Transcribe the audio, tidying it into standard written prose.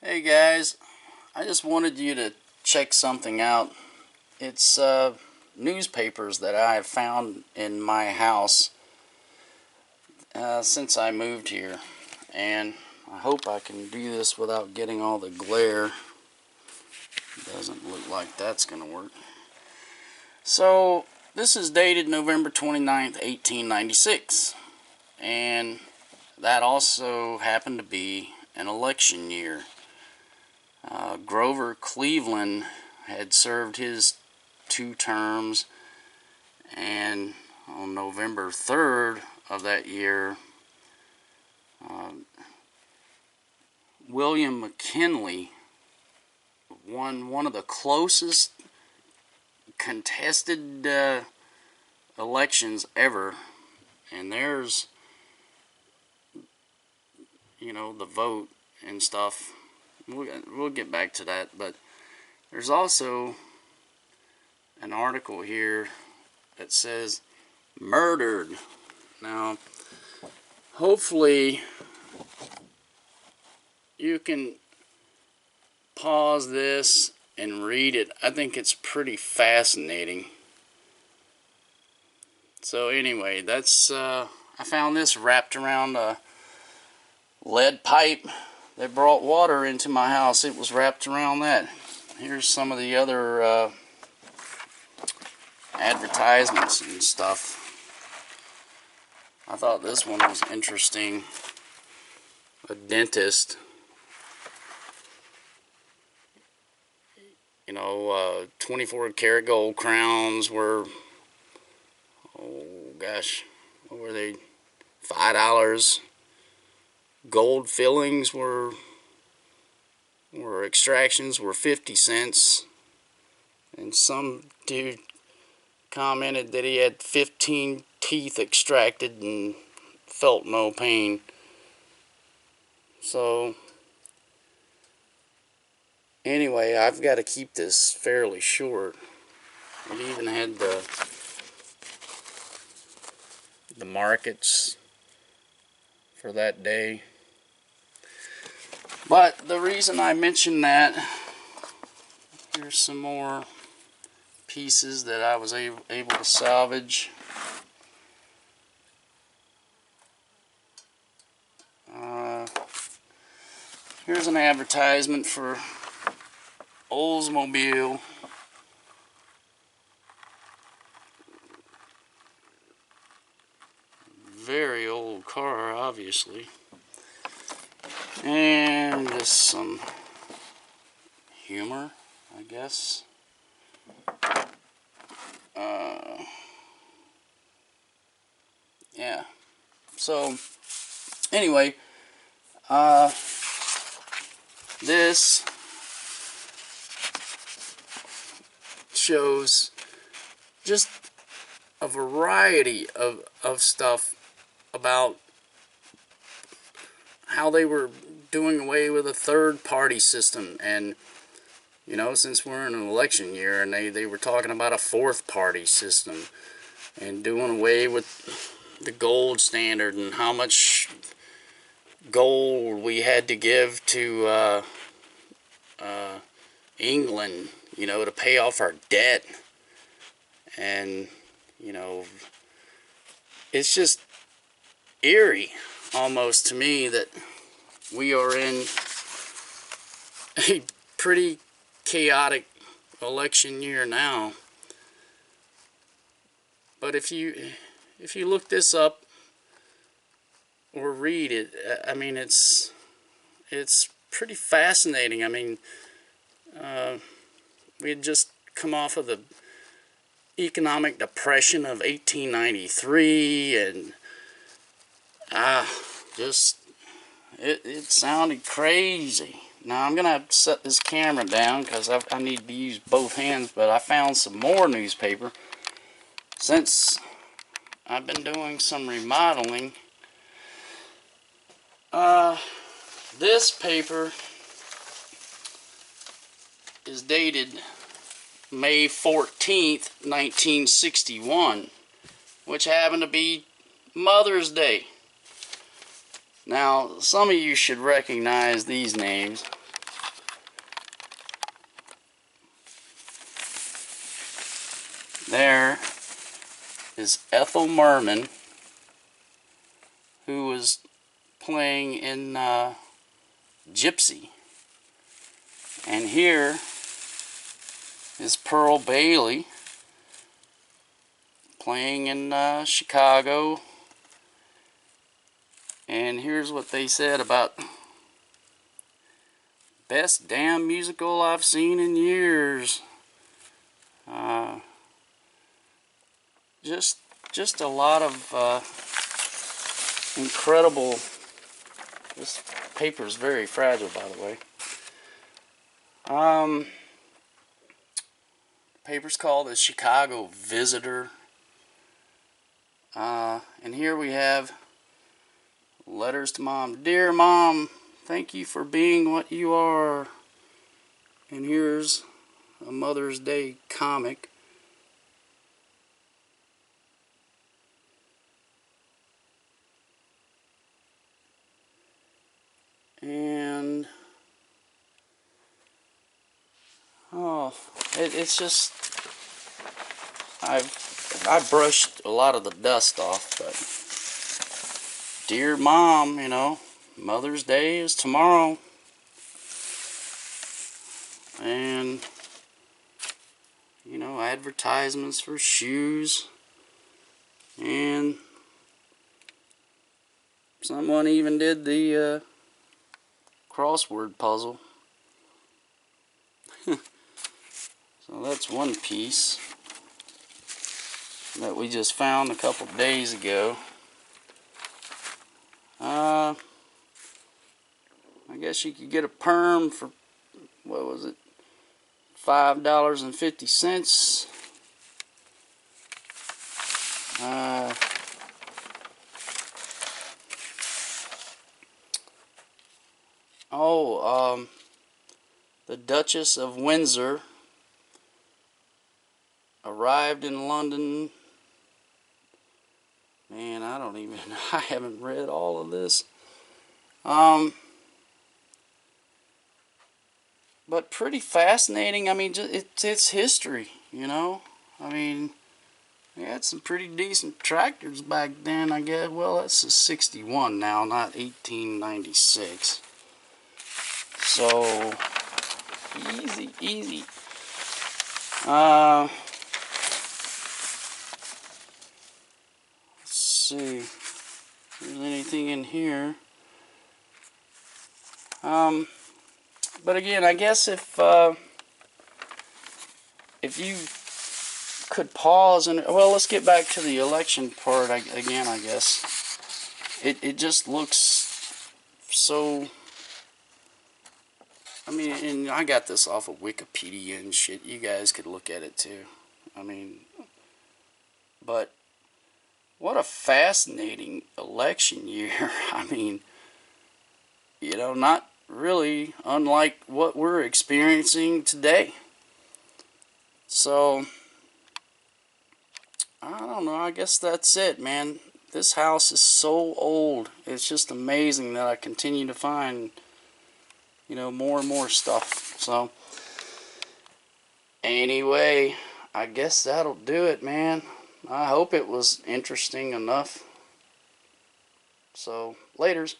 Hey guys, I just wanted you to check something out. It's newspapers that I have found in my house since I moved here, and I hope I can do this without getting all the glare. Doesn't look like that's gonna work. So this is dated November 29th, 1896, and that also happened to be an election year. Grover Cleveland had served his 2 terms, and on November 3rd of that year, William McKinley won one of the closest contested elections ever. And there's, the vote and stuff. We'll get back to that, but there's also an article here that says murdered. Now, hopefully you can pause this and read it. I think it's pretty fascinating. So anyway, that's I found this wrapped around a lead pipe that brought water into my house. It was wrapped around that. Here's some of the other advertisements and stuff. I thought this one was interesting. A dentist, 24 karat gold crowns were, oh gosh, what were they, $5. Gold fillings were extractions were 50 cents. And some dude commented that he had 15 teeth extracted and felt no pain. So anyway, I've got to keep this fairly short. It even had the markets for that day. But the reason I mentioned that, here's some more pieces that I was able to salvage. Here's an advertisement for Oldsmobile. Very old car, obviously. And just some humor, I guess. Yeah. So, anyway, this shows just a variety of stuff about how they were doing away with a third-party system. And since we're in an election year, and they were talking about a fourth-party system and doing away with the gold standard and how much gold we had to give to England, to pay off our debt. And it's just eerie almost to me that we are in a pretty chaotic election year now. But if you look this up or read it, I mean, it's pretty fascinating. I mean, we had just come off of the economic depression of 1893, and it sounded crazy. Now I'm gonna have to set this camera down because I need to use both hands, but I found some more newspaper since I've been doing some remodeling. This paper is dated May 14th, 1961, which happened to be Mother's Day. Now, some of you should recognize these names. there is Ethel Merman, who was playing in Gypsy. And here is Pearl Bailey playing in Chicago. And here's what they said about best damn musical I've seen in years. Just a lot of incredible. This paper is very fragile, by the way. The paper's called the Chicago Visitor. And here we have letters to Mom. Dear Mom, thank you for being what you are. And here's a Mother's Day comic. And it's just I brushed a lot of the dust off, but dear Mom, you know, Mother's Day is tomorrow. And you know, advertisements for shoes, and someone even did the crossword puzzle. So that's one piece that we just found a couple days ago. I guess you could get a perm for, what was it, $5.50. The Duchess of Windsor arrived in London. Man, I haven't read all of this. But pretty fascinating. I mean, it's history, you know. I mean, we had some pretty decent tractors back then, I guess. Well, that's a 61 now, not 1896. So, easy. Let's see if there's anything in here. But again, I guess if you could pause and, well, let's get back to the election part again. I guess it just looks so. I mean, and I got this off of Wikipedia and shit. You guys could look at it too. I mean, but what a fascinating election year. I mean, you know, not really unlike what we're experiencing today. So, I don't know, I guess that's it, man. This house is so old. It's just amazing that I continue to find, you know, more and more stuff. So, anyway, I guess that'll do it, man. I hope it was interesting enough. So, laters.